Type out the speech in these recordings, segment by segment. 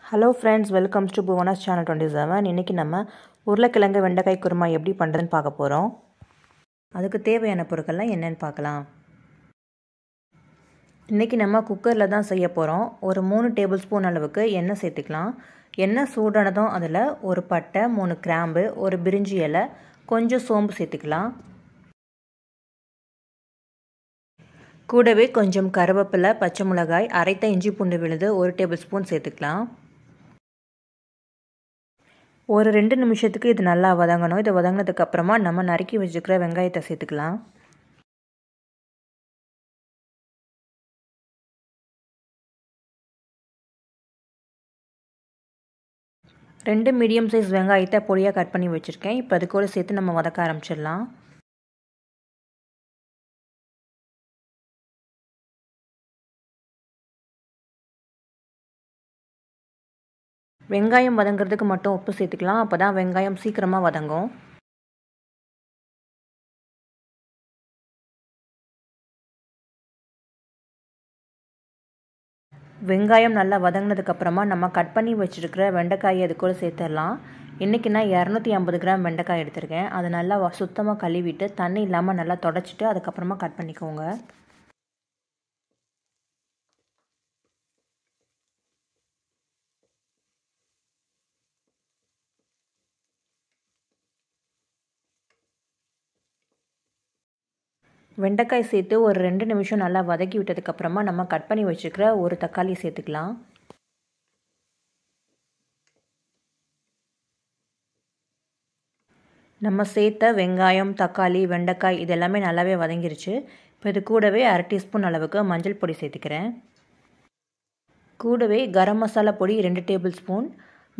Hello friends, welcome to Bhuvanas channel 27. இன்னைக்கு நம்ம உருளைக்கிழங்கு வெண்டைக்காய் குருமா எப்படி பண்றதுன்னு பார்க்க போறோம். அதுக்கு தேவையான பொருட்கள்லாம் என்னன்னு பார்க்கலாம். இன்னைக்கு நம்ம குக்கர்ல தான் செய்ய போறோம். ஒரு 3 டேபிள்ஸ்பூன் அளவுக்கு எண்ணெய் சேர்த்துக்கலாம். எண்ணெய் சூடானதும் அதில் ஒரு பட்டை, 3 கிராம்பு, ஒரு பிரிஞ்சி இலை, கொஞ்சம் சோம்பு சேர்த்துக்கலாம். கூடவே கொஞ்சம் கருவேப்பிலை, பச்சை மிளகாய், அரைத்த இஞ்சி பூண்டு விழுது 1 டேபிள்ஸ்பூன் சேர்த்துக்கலாம். ஒரு 2 நிமிஷத்துக்கு இது நல்லா வதங்கணும். இது வதங்கினதுக்கு அப்புறமா நம்ம நறுக்கி வச்சுக்கிற வெங்காயத்தை சேர்த்துக்கலாம். ரெண்டு மீடியம் சைஸ் வெங்காயத்தை பொடியாக கட் பண்ணி வச்சுருக்கேன். இப்போ அது கூட சேர்த்து நம்ம வதக்க ஆரம்பிச்சிடலாம். வெங்காயம் வதங்கிறதுக்கு மட்டும் உப்பு சேர்த்துக்கலாம். அப்போ தான் வெங்காயம் சீக்கிரமாக வதங்கும். வெங்காயம் நல்லா வதங்கினதுக்கப்புறமா நம்ம கட் பண்ணி வச்சுருக்கிற வெண்டைக்காயை அது கூட சேர்த்துடலாம். இன்றைக்கி நான் 250 கிராம் வெண்டைக்காய் எடுத்திருக்கேன். அது நல்லா சுத்தமாக கழுவிட்டு தண்ணி இல்லாமல் நல்லா தொடச்சிட்டு அதுக்கப்புறமா கட் பண்ணிக்கோங்க. வெண்டைக்காய் சேர்த்து ஒரு 2 நிமிஷம் நல்லா வதக்கி விட்டதுக்கப்புறமா நம்ம கட் பண்ணி வச்சுக்கிற ஒரு தக்காளி சேர்த்துக்கலாம். நம்ம சேர்த்த வெங்காயம், தக்காளி, வெண்டைக்காய் இது எல்லாமே நல்லாவே வதங்கிருச்சு. இப்போ இது கூடவே 1/2 டீஸ்பூன் அளவுக்கு மஞ்சள் பொடி சேர்த்துக்கிறேன். கூடவே கரம் மசாலா பொடி 2 டேபிள் ஸ்பூன்,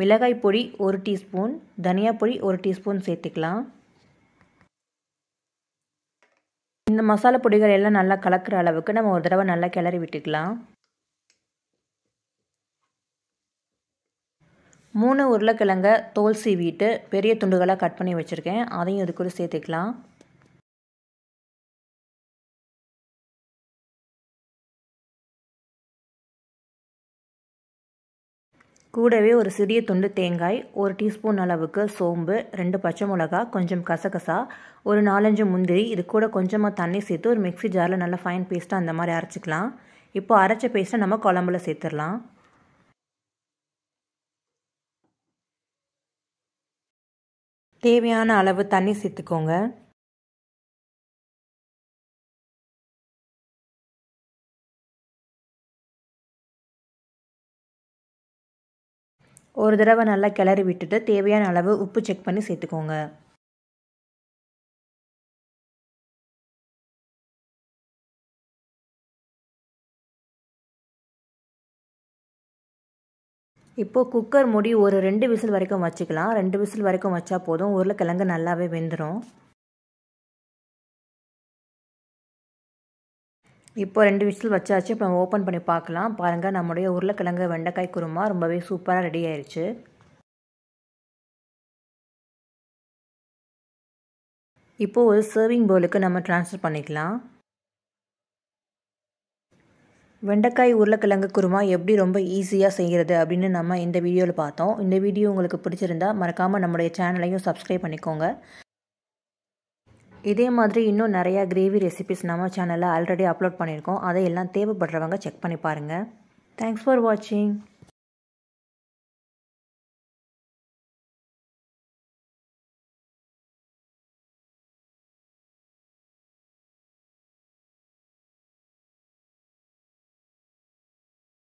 மிளகாய் பொடி 1 டீஸ்பூன், தனியா பொடி 1 டீஸ்பூன் சேர்த்துக்கலாம். இந்த மசாலா பொடிகள் எல்லாம் நல்லா கலக்கிற அளவுக்கு நம்ம ஒரு தடவை நல்லா கிளறி விட்டுக்கலாம். 3 உருளைக்கிழங்க தோல் சீவிட்டு பெரிய துண்டுகளாக கட் பண்ணி வச்சுருக்கேன். அதையும் இது கூட சேர்த்துக்கலாம். கூடவே ஒரு சிறிய துண்டு தேங்காய், 1 டீஸ்பூன் அளவுக்கு சோம்பு, 2 பச்சை மிளகா, கொஞ்சம் கசகசா, ஒரு 4-5 முந்திரி, இது கூட கொஞ்சமாக தண்ணி சேர்த்து ஒரு மிக்ஸி ஜாரில் நல்லா ஃபைன் பேஸ்ட்டாக அந்த மாதிரி அரைச்சிக்கலாம். இப்போ அரைச்ச பேஸ்ட்டை நம்ம குழம்புல சேர்த்துடலாம். தேவையான அளவு தண்ணி சேர்த்துக்கோங்க. ஒரு தடவை நல்லா கிளறி விட்டுட்டு தேவையான அளவு உப்பு செக் பண்ணி சேர்த்துக்கோங்க. இப்போது குக்கர் மூடி ஒரு 2 விசில் வரைக்கும் வச்சுக்கலாம். 2 விசில் வரைக்கும் வச்சா போதும். உருளைக்கிழங்கு நல்லாவே வெந்துடும். இப்போ 2 விசில் வச்சாச்சு. இப்போ நம்ம ஓப்பன் பண்ணி பார்க்கலாம். பாருங்கள், நம்முடைய உருளைக்கிழங்கு வெண்டைக்காய் குருமா ரொம்பவே சூப்பராக ரெடி ஆயிடுச்சு. இப்போது ஒரு சர்விங் பவுலுக்கு நம்ம ட்ரான்ஸ்ஃபர் பண்ணிக்கலாம். வெண்டைக்காய் உருளைக்கிழங்கு குருமா எப்படி ரொம்ப ஈஸியாக செய்கிறது அப்படின்னு நம்ம இந்த வீடியோவில் பார்த்தோம். இந்த வீடியோ உங்களுக்கு பிடிச்சிருந்தா மறக்காமல் நம்முடைய சேனலையும் சப்ஸ்கிரைப் பண்ணிக்கோங்க. இதே மாதிரி இன்னும் நிறையா கிரேவி ரெசிபிஸ் நம்ம சேனலில் ஆல்ரெடி அப்லோட் பண்ணியிருக்கோம். அதையெல்லாம் தேவைப்படுறவங்க செக் பண்ணி பாருங்கள். தேங்க்ஸ் ஃபார் வாட்சிங்.